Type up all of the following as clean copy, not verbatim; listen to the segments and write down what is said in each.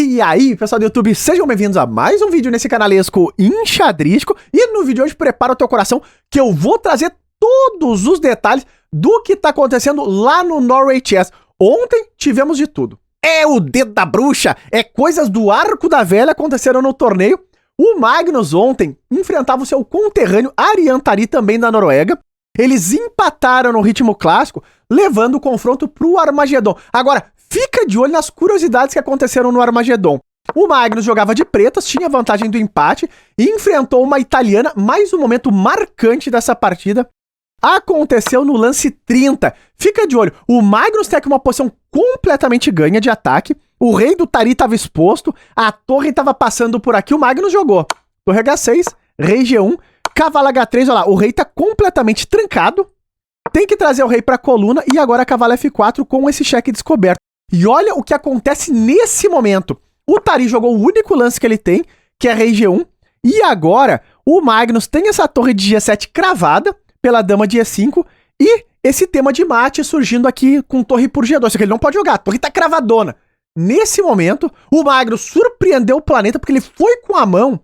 E aí, pessoal do YouTube, sejam bem-vindos a mais um vídeo nesse canalesco enxadrístico. E no vídeo de hoje, prepara o teu coração, que eu vou trazer todos os detalhes do que tá acontecendo lá no Norway Chess. Ontem tivemos de tudo. É o dedo da bruxa, é coisas do arco da velha aconteceram no torneio. O Magnus ontem enfrentava o seu conterrâneo Arian Tari, também da Noruega. Eles empataram no ritmo clássico, levando o confronto pro Armagedon. Agora, fica de olho nas curiosidades que aconteceram no Armagedon. O Magnus jogava de pretas, tinha vantagem do empate e enfrentou uma italiana, mas o momento marcante dessa partida aconteceu no lance 30. Fica de olho, o Magnus tem aqui uma posição completamente ganha de ataque, o rei do Tari estava exposto, a torre estava passando por aqui, o Magnus jogou torre H6, rei G1, cavalo H3, olha lá, o rei tá completamente trancado, tem que trazer o rei pra coluna e agora cavalo F4 com esse cheque descoberto. E olha o que acontece nesse momento. O Tari jogou o único lance que ele tem, que é rei G1, e agora o Magnus tem essa torre de G7 cravada pela dama de E5 e esse tema de mate surgindo aqui com torre por G2, só que ele não pode jogar, a torre tá cravadona. Nesse momento, o Magnus surpreendeu o planeta porque ele foi com a mão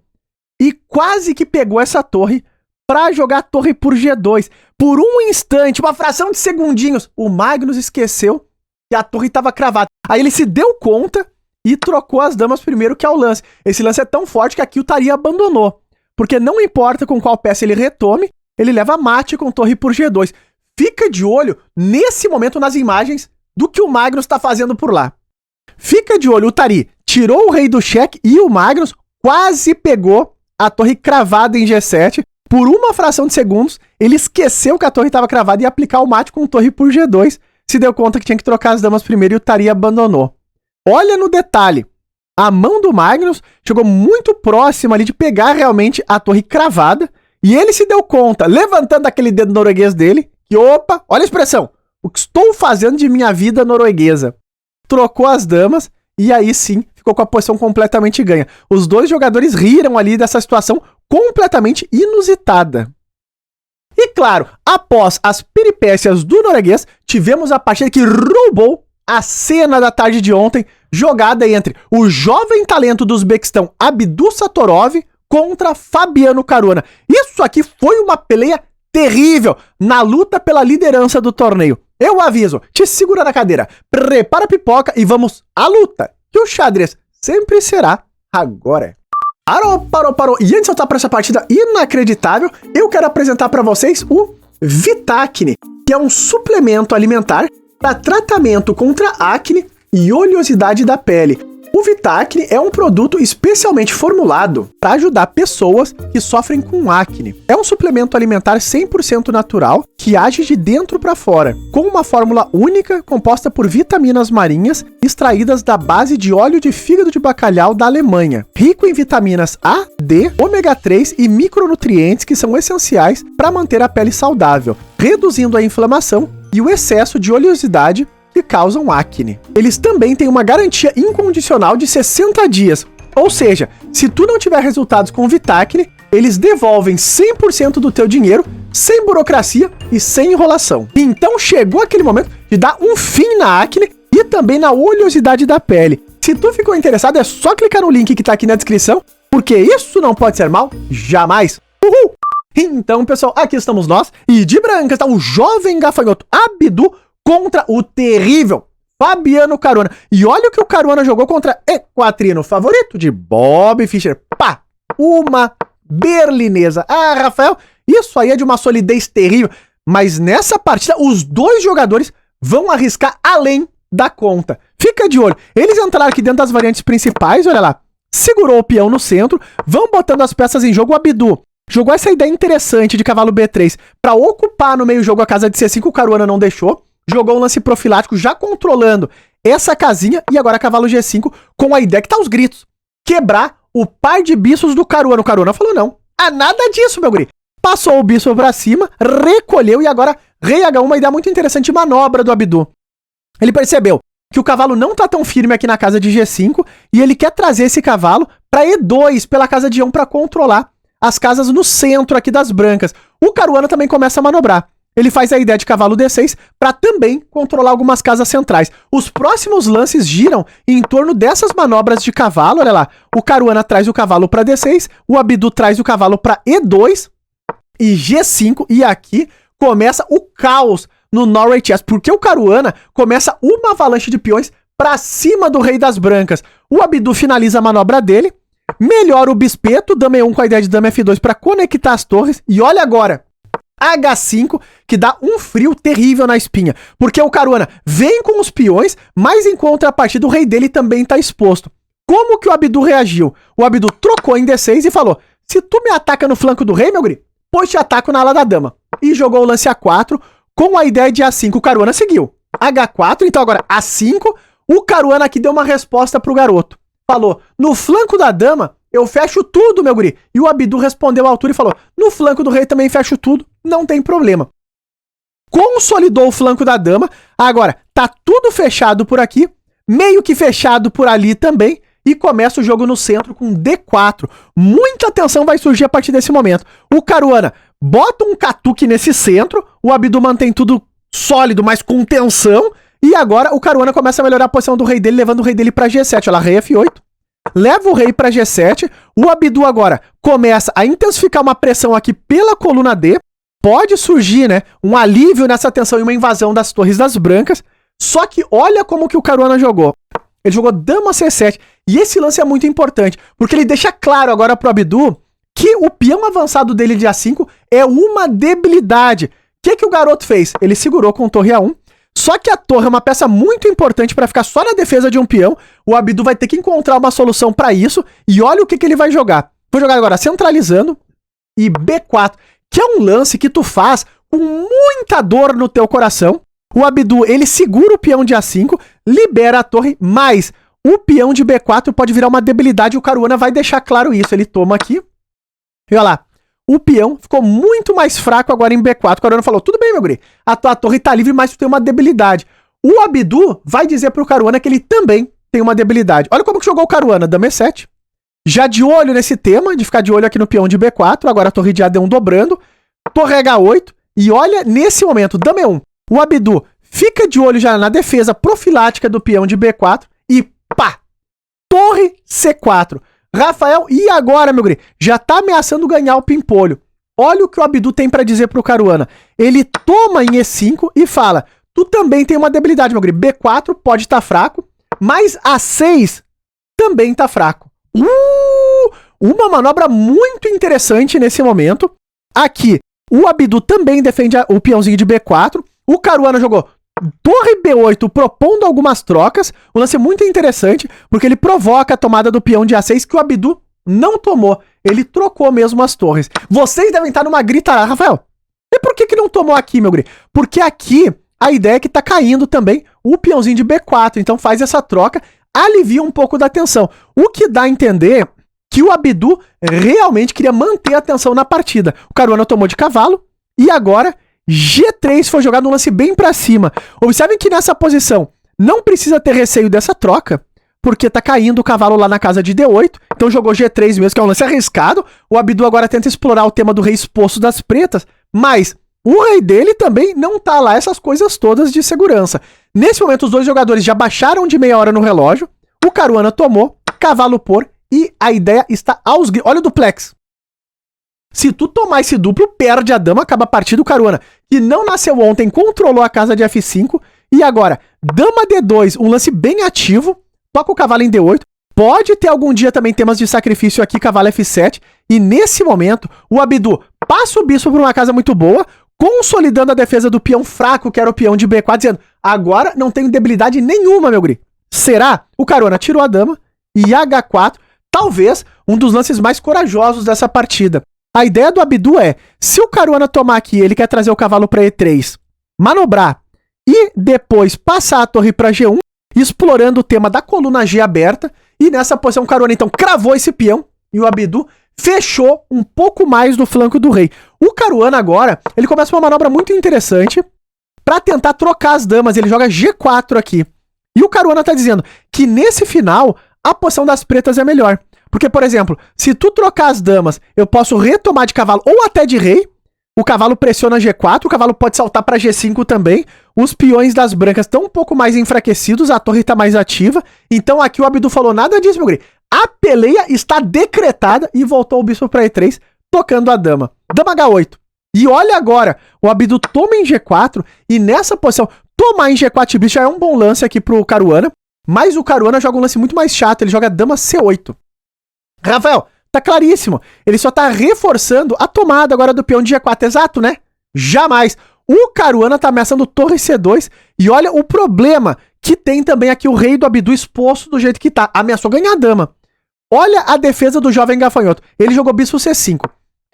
e quase que pegou essa torre pra jogar a torre por G2. Por um instante, uma fração de segundinhos, o Magnus esqueceu que a torre estava cravada. Aí ele se deu conta e trocou as damas primeiro, que é o lance. Esse lance é tão forte que aqui o Tari abandonou. Porque não importa com qual peça ele retome, ele leva mate com torre por G2. Fica de olho, nesse momento, nas imagens do que o Magnus está fazendo por lá. Fica de olho, o Tari tirou o rei do cheque e o Magnus quase pegou a torre cravada em G7. Por uma fração de segundos, ele esqueceu que a torre estava cravada e ia aplicar o mate com torre por G2. Se deu conta que tinha que trocar as damas primeiro e o Tari abandonou. Olha no detalhe. A mão do Magnus chegou muito próxima ali de pegar realmente a torre cravada. E ele se deu conta, levantando aquele dedo norueguês dele, que opa, olha a expressão. O que estou fazendo de minha vida norueguesa? Trocou as damas e aí sim ficou com a posição completamente ganha. Os dois jogadores riram ali dessa situação completamente inusitada. E claro, após as peripécias do norueguês, tivemos a partida que roubou a cena da tarde de ontem, jogada entre o jovem talento do Uzbequistão Abdul Satorov contra Fabiano Caruana. Isso aqui foi uma peleia terrível na luta pela liderança do torneio. Eu aviso, te segura na cadeira, prepara a pipoca e vamos à luta, que o xadrez sempre será agora. Parou. E antes de soltar para essa partida inacreditável, eu quero apresentar para vocês o Vitacne, que é um suplemento alimentar para tratamento contra acne e oleosidade da pele. O Vitacne é um produto especialmente formulado para ajudar pessoas que sofrem com acne. É um suplemento alimentar 100% natural que age de dentro para fora, com uma fórmula única composta por vitaminas marinhas extraídas da base de óleo de fígado de bacalhau da Alemanha, rico em vitaminas A, D, ômega 3 e micronutrientes que são essenciais para manter a pele saudável, reduzindo a inflamação e o excesso de oleosidade que causam acne. Eles também têm uma garantia incondicional de 60 dias, ou seja, se tu não tiver resultados com o Vitacne, eles devolvem 100% do teu dinheiro, sem burocracia e sem enrolação. Então chegou aquele momento de dar um fim na acne e também na oleosidade da pele. Se tu ficou interessado, é só clicar no link que tá aqui na descrição, porque isso não pode ser mal, jamais. Uhul! Então, pessoal, aqui estamos nós, e de branca está o jovem gafanhoto Abdul contra o terrível Fabiano Caruana. E olha o que o Caruana jogou contra Equatrino, favorito de Bob Fischer. Pá! Uma berlinesa. Ah, Rafael, isso aí é de uma solidez terrível. Mas nessa partida, os dois jogadores vão arriscar além da conta. Fica de olho. Eles entraram aqui dentro das variantes principais, olha lá. Segurou o peão no centro, vão botando as peças em jogo. O Abdul jogou essa ideia interessante de cavalo B3 para ocupar no meio jogo a casa de C5, o Caruana não deixou. Jogou um lance profilático já controlando essa casinha e agora cavalo G5 com a ideia que tá os gritos. Quebrar o par de bispos do Caruana. O Caruana falou não. Ah, nada disso, meu guri. Passou o bispo pra cima, recolheu e agora rei H1, uma ideia muito interessante de manobra do Abdul. Ele percebeu que o cavalo não tá tão firme aqui na casa de G5 e ele quer trazer esse cavalo pra E2 pela casa de E1 pra controlar as casas no centro aqui das brancas. O Caruana também começa a manobrar. ele faz a ideia de cavalo D6 para também controlar algumas casas centrais. Os próximos lances giram em torno dessas manobras de cavalo, olha lá. O Caruana traz o cavalo para D6, o Abdu traz o cavalo para E2 e G5, e aqui começa o caos no Norway Chess, porque o Caruana começa uma avalanche de peões para cima do rei das brancas. O Abdu finaliza a manobra dele, melhora o bispeto, dama E1 com a ideia de dama F2 para conectar as torres, e olha agora, H5, que dá um frio terrível na espinha, porque o Caruana vem com os peões, mas em contrapartida o rei dele também está exposto. Como que o Abdu reagiu? O Abdu trocou em D6 e falou, se tu me ataca no flanco do rei, meu guri, pois te ataco na ala da dama. E jogou o lance A4 com a ideia de A5, o Caruana seguiu. H4, então agora A5, o Caruana aqui deu uma resposta pro garoto. Falou, no flanco da dama, eu fecho tudo, meu guri. E o Abdu respondeu à altura e falou, no flanco do rei também fecho tudo, não tem problema. Consolidou o flanco da dama, agora tá tudo fechado por aqui, meio que fechado por ali também, e começa o jogo no centro com D4. Muita tensão vai surgir a partir desse momento. O Caruana bota um catuque nesse centro, o Abdu mantém tudo sólido, mas com tensão, e agora o Caruana começa a melhorar a posição do rei dele, levando o rei dele pra G7. Olha lá, rei F8. Leva o rei pra G7. O Abdu agora começa a intensificar uma pressão aqui pela coluna D. Pode surgir, né, um alívio nessa tensão e uma invasão das torres das brancas. Só que olha como que o Caruana jogou. Ele jogou dama C7. E esse lance é muito importante, porque ele deixa claro agora pro Abdu que o peão avançado dele de A5 é uma debilidade. O que o garoto fez? Ele segurou com torre A1. Só que a torre é uma peça muito importante para ficar só na defesa de um peão. O Abdu vai ter que encontrar uma solução para isso. E olha o que ele vai jogar. Vou jogar agora centralizando e B4, que é um lance que tu faz com muita dor no teu coração. O Abdu, ele segura o peão de A5, libera a torre, mas o peão de B4 pode virar uma debilidade e o Caruana vai deixar claro isso. Ele toma aqui. E olha lá. O peão ficou muito mais fraco agora em B4. O Caruana falou, tudo bem, meu guri, a tua torre tá livre, mas tu tem uma debilidade. O Abdu vai dizer pro Caruana que ele também tem uma debilidade. Olha como que jogou o Caruana, dama E7. Já de olho nesse tema, de ficar de olho aqui no peão de B4, agora a torre de A1 dobrando, torre H8, e olha nesse momento, dama E1. O Abdu fica de olho já na defesa profilática do peão de B4 e pá! Torre C4. Rafael, e agora, meu guri? Já tá ameaçando ganhar o pimpolho. Olha o que o Abdu tem pra dizer pro Caruana. Ele toma em E5 e fala, tu também tem uma debilidade, meu guri. B4 pode estar fraco, mas A6 também tá fraco. Uma manobra muito interessante nesse momento. Aqui, o Abdu também defende o peãozinho de B4. O Caruana jogou torre B8 propondo algumas trocas, um lance muito interessante, porque ele provoca a tomada do peão de A6 que o Abdu não tomou. Ele trocou mesmo as torres. Vocês devem estar numa gritarada, Rafael. E por que não tomou aqui, meu guri? Porque aqui a ideia é que tá caindo também o peãozinho de B4, então faz essa troca, alivia um pouco da tensão. O que dá a entender que o Abdu realmente queria manter a tensão na partida. O Caruana tomou de cavalo e agora G3 foi jogado um lance bem pra cima. Observem que nessa posição não precisa ter receio dessa troca, porque tá caindo o cavalo lá na casa de D8, então jogou G3 mesmo, que é um lance arriscado. O Abdu agora tenta explorar o tema do rei exposto das pretas, mas o rei dele também não tá lá essas coisas todas de segurança. Nesse momento os dois jogadores já baixaram de meia hora no relógio, o Caruana tomou, cavalo por, e a ideia está aos gritos. Olha o duplex. Se tu tomar esse duplo, perde a dama, acaba a partida. O Caruana, que não nasceu ontem, controlou a casa de F5. E agora, dama D2, um lance bem ativo. Toca o cavalo em D8. Pode ter algum dia também temas de sacrifício aqui, cavalo F7. E nesse momento, o Abdu passa o bispo por uma casa muito boa, consolidando a defesa do peão fraco, que era o peão de B4, dizendo, agora não tenho debilidade nenhuma, meu guri. Será? O Caruana tirou a dama e H4, talvez um dos lances mais corajosos dessa partida. A ideia do Abdu é, se o Caruana tomar aqui, ele quer trazer o cavalo para E3, manobrar e depois passar a torre para G1, explorando o tema da coluna G aberta, e nessa posição o Caruana então cravou esse peão e o Abdu fechou um pouco mais do flanco do rei. O Caruana agora, ele começa uma manobra muito interessante para tentar trocar as damas, ele joga G4 aqui. E o Caruana tá dizendo que nesse final a posição das pretas é melhor. Porque, por exemplo, se tu trocar as damas, eu posso retomar de cavalo ou até de rei, O cavalo pressiona G4, o cavalo pode saltar para G5 também. Os peões das brancas estão um pouco mais enfraquecidos, a torre está mais ativa. Então aqui o Abdu falou nada disso, meu guri. A peleia está decretada e voltou o bispo para E3, tocando a dama. Dama H8. E olha agora, o Abdu toma em G4 e nessa posição, tomar em G4 bicho já é um bom lance aqui pro Caruana. Mas o Caruana joga um lance muito mais chato, ele joga dama C8. Rafael, tá claríssimo. Ele só tá reforçando a tomada agora do peão de G4, exato, né? Jamais. O Caruana tá ameaçando torre C2 e olha o problema que tem também aqui o rei do Abdu exposto do jeito que tá. Ameaçou ganhar a dama. Olha a defesa do jovem gafanhoto. Ele jogou bispo C5.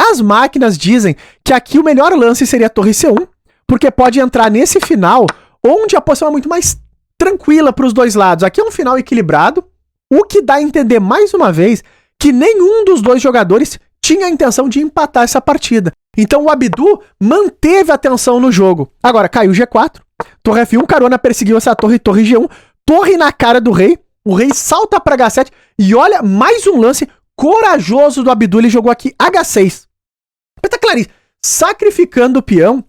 As máquinas dizem que aqui o melhor lance seria a torre C1, porque pode entrar nesse final, onde a posição é muito mais tranquila para os dois lados. Aqui é um final equilibrado, o que dá a entender mais uma vez que nenhum dos dois jogadores tinha a intenção de empatar essa partida. Então o Abdu manteve a tensão no jogo. Agora caiu G4, torre F1, Caruana perseguiu essa torre, torre G1, torre na cara do rei, o rei salta para H7 e olha mais um lance corajoso do Abdu, ele jogou aqui H6. Mas tá claríssimo, sacrificando o peão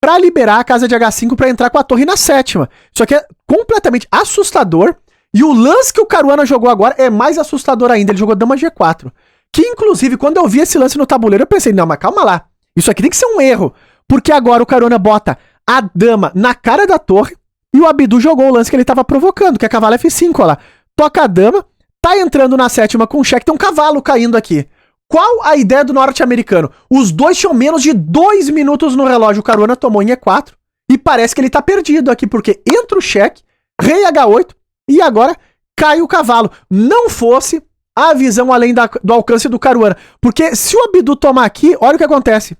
para liberar a casa de H5 para entrar com a torre na sétima. Isso aqui é completamente assustador. E o lance que o Caruana jogou agora é mais assustador ainda. Ele jogou dama G4. Que inclusive, quando eu vi esse lance no tabuleiro, eu pensei, não, mas calma lá. Isso aqui tem que ser um erro. Porque agora o Caruana bota a dama na cara da torre e o Abdu jogou o lance que ele tava provocando, que é cavalo F5, ó lá. Toca a dama, tá entrando na sétima com cheque, tem um cavalo caindo aqui. Qual a ideia do norte-americano? Os dois tinham menos de 2 minutos no relógio. O Caruana tomou em E4 e parece que ele tá perdido aqui, porque entra o cheque, rei H8 e agora cai o cavalo. Não fosse a visão além do alcance do Caruana, porque se o Abdu tomar aqui, olha o que acontece.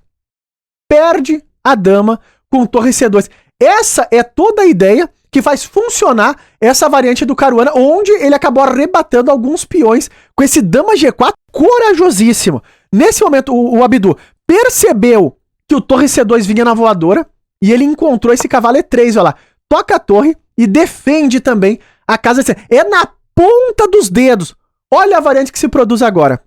Perde a dama com torre C2. Essa é toda a ideia que faz funcionar essa variante do Caruana, onde ele acabou arrebatando alguns peões com esse dama G4 corajosíssimo. Nesse momento, o Abdu percebeu que o torre C2 vinha na voadora e ele encontrou esse cavalo E3, olha lá. Toca a torre e defende também a casa C. É na ponta dos dedos. Olha a variante que se produz agora.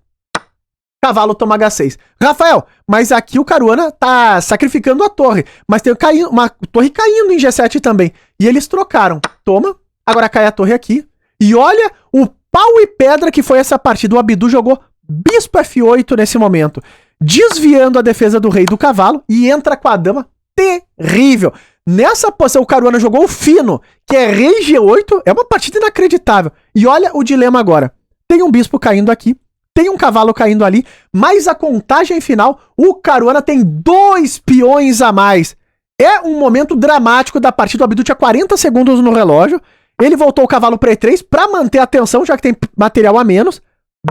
Cavalo toma H6. Rafael, mas aqui o Caruana tá sacrificando a torre. Mas tem uma torre caindo em G7 também. E eles trocaram. Toma. Agora cai a torre aqui. E olha o pau e pedra que foi essa partida. O Abdu jogou bispo F8 nesse momento. Desviando a defesa do rei do cavalo. E entra com a dama. Terrível. Nessa posição o Caruana jogou o fino, que é rei G8. É uma partida inacreditável. E olha o dilema agora. Tem um bispo caindo aqui. Tem um cavalo caindo ali, mas a contagem final, o Caruana tem 2 peões a mais. É um momento dramático da partida, o Abdu tinha 40 segundos no relógio, ele voltou o cavalo para E3 para manter a atenção, já que tem material a menos,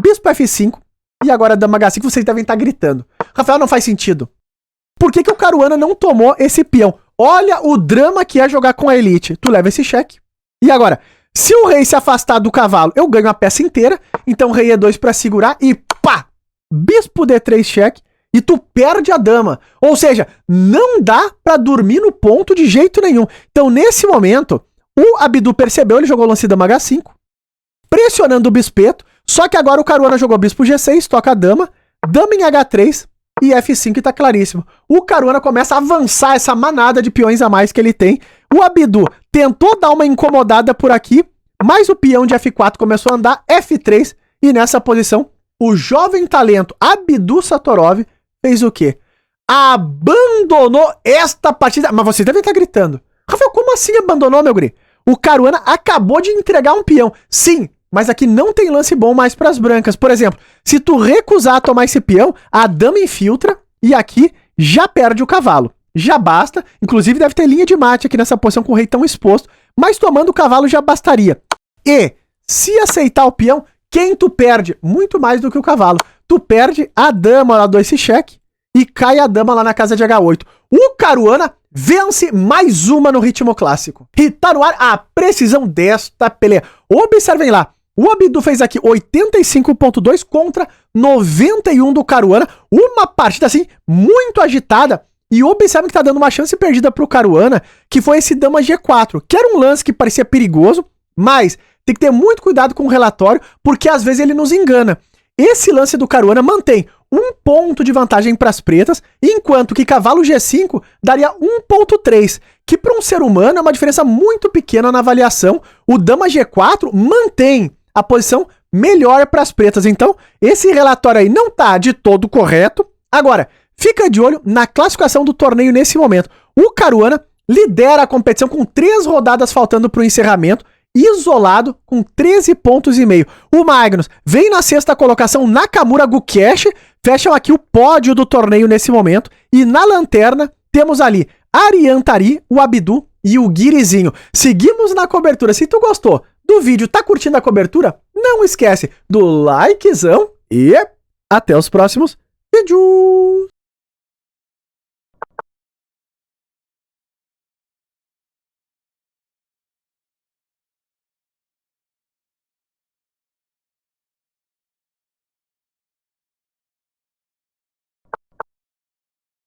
bispo F5, e agora dama H5, vocês devem estar gritando. Rafael, não faz sentido. Por que o Caruana não tomou esse peão? Olha o drama que é jogar com a elite. Tu leva esse cheque. E agora, se o rei se afastar do cavalo, eu ganho a peça inteira. Então rei E2 pra segurar e pá! Bispo D3 cheque e tu perde a dama. Ou seja, não dá pra dormir no ponto de jeito nenhum. Então nesse momento, o Abdu percebeu, ele jogou o lance dama H5, pressionando o bispeto. Só que agora o Caruana jogou bispo G6, toca a dama em H3 e F5 tá claríssimo. O Caruana começa a avançar essa manada de peões a mais que ele tem. O Abdu tentou dar uma incomodada por aqui, mas o peão de F4 começou a andar, F3, e nessa posição, o jovem talento Abdu Satorov fez o quê? Abandonou esta partida. Mas você deve estar gritando. Rafael, como assim abandonou, meu guri? O Caruana acabou de entregar um peão. Sim, mas aqui não tem lance bom mais para as brancas. Por exemplo, se tu recusar tomar esse peão, a dama infiltra e aqui já perde o cavalo. Já basta, inclusive deve ter linha de mate aqui nessa posição com o rei tão exposto, mas tomando o cavalo já bastaria. E, se aceitar o peão, quem tu perde? Muito mais do que o cavalo. Tu perde a dama lá do esse cheque e cai a dama lá na casa de H8. O Caruana vence mais uma no ritmo clássico. E tá no ar a precisão desta peleia. Observem lá, o Abdu fez aqui 85.2 contra 91 do Caruana. Uma partida assim, muito agitada. E observem que tá dando uma chance perdida pro Caruana, que foi esse dama G4, que era um lance que parecia perigoso, mas tem que ter muito cuidado com o relatório, porque às vezes ele nos engana. Esse lance do Caruana mantém 1 ponto de vantagem para as pretas, enquanto que cavalo G5 daria 1,3, que para um ser humano é uma diferença muito pequena na avaliação. O dama G4 mantém a posição melhor para as pretas, então esse relatório aí não tá de todo correto. Agora, fica de olho na classificação do torneio nesse momento. O Caruana lidera a competição com 3 rodadas faltando para o encerramento, isolado com 13,5 pontos. O Magnus vem na 6ª colocação, Nakamura, Gukesh fecham aqui o pódio do torneio nesse momento, e na lanterna temos ali Ariantari, o Abdu e o Guirizinho. Seguimos na cobertura. Se tu gostou do vídeo, tá curtindo a cobertura, não esquece do likezão e até os próximos vídeos.